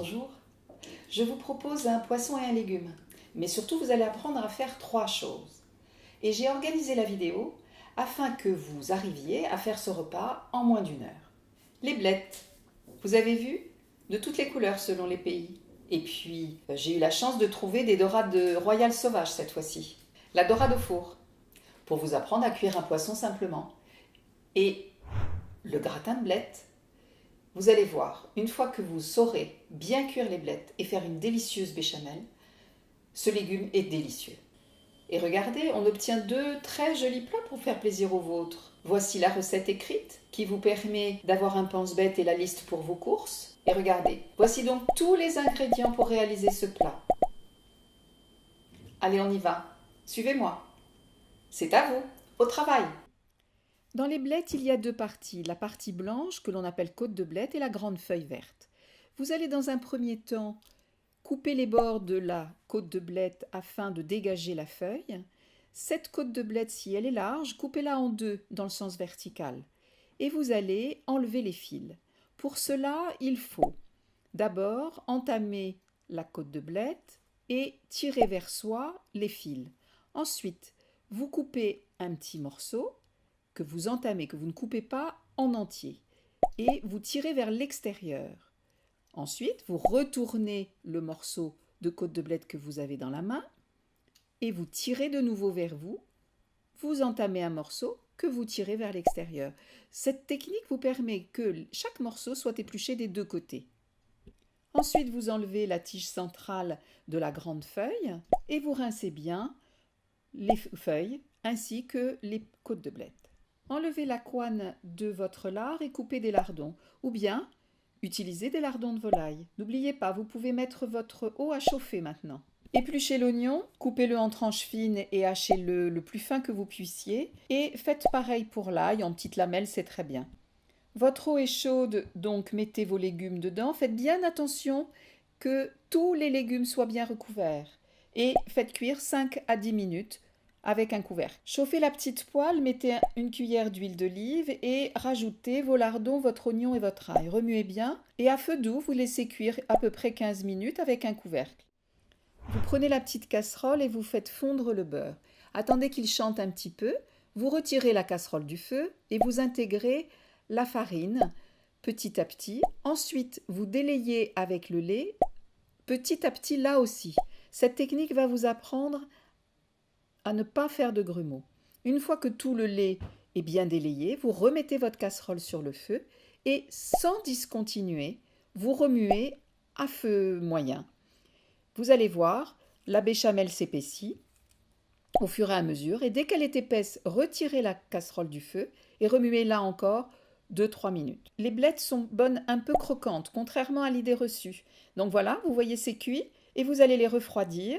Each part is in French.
Bonjour, je vous propose un poisson et un légume, mais surtout vous allez apprendre à faire 3 choses. Et j'ai organisé la vidéo afin que vous arriviez à faire ce repas en moins d'1 heure. Les blettes, vous avez vu, de toutes les couleurs selon les pays. Et puis j'ai eu la chance de trouver des dorades royales sauvages cette fois-ci. La dorade au four, pour vous apprendre à cuire un poisson simplement. Et le gratin de blettes. Vous allez voir, une fois que vous saurez bien cuire les blettes et faire une délicieuse béchamel, ce légume est délicieux. Et regardez, on obtient 2 très jolis plats pour faire plaisir aux vôtres. Voici la recette écrite qui vous permet d'avoir un pense-bête et la liste pour vos courses. Et regardez, voici donc tous les ingrédients pour réaliser ce plat. Allez, on y va. Suivez-moi. C'est à vous, au travail. Dans les blettes, il y a 2 parties, la partie blanche que l'on appelle côte de blette et la grande feuille verte. Vous allez dans un premier temps couper les bords de la côte de blette afin de dégager la feuille. Cette côte de blette, si elle est large, coupez-la en 2 dans le sens vertical. Et vous allez enlever les fils. Pour cela, il faut d'abord entamer la côte de blette et tirer vers soi les fils. Ensuite, vous coupez un petit morceau que vous entamez, que vous ne coupez pas en entier, et vous tirez vers l'extérieur. Ensuite, vous retournez le morceau de côte de blette que vous avez dans la main, et vous tirez de nouveau vers vous. Vous entamez un morceau que vous tirez vers l'extérieur. Cette technique vous permet que chaque morceau soit épluché des 2 côtés. Ensuite, vous enlevez la tige centrale de la grande feuille, et vous rincez bien les feuilles ainsi que les côtes de blette. Enlevez la couenne de votre lard et coupez des lardons, ou bien utilisez des lardons de volaille. N'oubliez pas, vous pouvez mettre votre eau à chauffer maintenant. Épluchez l'oignon, coupez-le en tranches fines et hachez-le le plus fin que vous puissiez. Et faites pareil pour l'ail, en petites lamelles, c'est très bien. Votre eau est chaude, donc mettez vos légumes dedans. Faites bien attention que tous les légumes soient bien recouverts. Et faites cuire 5 à 10 minutes avec un couvercle. Chauffez la petite poêle, mettez une cuillère d'huile d'olive et rajoutez vos lardons, votre oignon et votre ail. Remuez bien et à feu doux, vous laissez cuire à peu près 15 minutes avec un couvercle. Vous prenez la petite casserole et vous faites fondre le beurre. Attendez qu'il chante un petit peu. Vous retirez la casserole du feu et vous intégrez la farine petit à petit. Ensuite, vous délayez avec le lait petit à petit là aussi. Cette technique va vous apprendre à ne pas faire de grumeaux. Une fois que tout le lait est bien délayé, vous remettez votre casserole sur le feu et sans discontinuer, vous remuez à feu moyen. Vous allez voir, la béchamel s'épaissit au fur et à mesure et dès qu'elle est épaisse, retirez la casserole du feu et remuez là encore 2-3 minutes. Les blettes sont bonnes un peu croquantes, contrairement à l'idée reçue. Donc voilà, vous voyez c'est cuit et vous allez les refroidir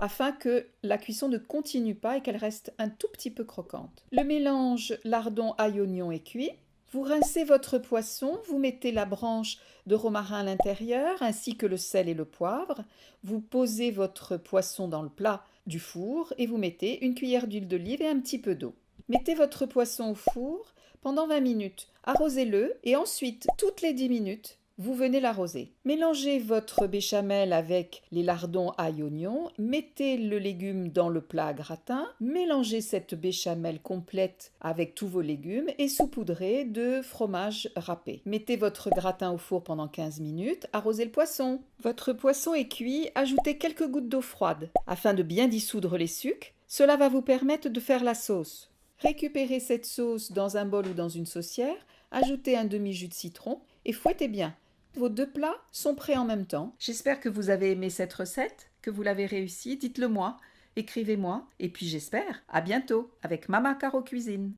afin que la cuisson ne continue pas et qu'elle reste un tout petit peu croquante. Le mélange lardon, ail, oignon est cuit. Vous rincez votre poisson, vous mettez la branche de romarin à l'intérieur ainsi que le sel et le poivre. Vous posez votre poisson dans le plat du four et vous mettez une cuillère d'huile d'olive et un petit peu d'eau. Mettez votre poisson au four pendant 20 minutes. Arrosez-le et ensuite, toutes les 10 minutes, vous venez l'arroser. Mélangez votre béchamel avec les lardons ail oignon, mettez le légume dans le plat à gratin, mélangez cette béchamel complète avec tous vos légumes et saupoudrez de fromage râpé. Mettez votre gratin au four pendant 15 minutes, arrosez le poisson. Votre poisson est cuit, ajoutez quelques gouttes d'eau froide afin de bien dissoudre les sucs. Cela va vous permettre de faire la sauce. Récupérez cette sauce dans un bol ou dans une saucière, ajoutez un demi-jus de citron et fouettez bien. Vos 2 plats sont prêts en même temps. J'espère que vous avez aimé cette recette, que vous l'avez réussi. Dites-le moi, écrivez-moi. Et puis j'espère à bientôt avec Mama Caro Cuisine.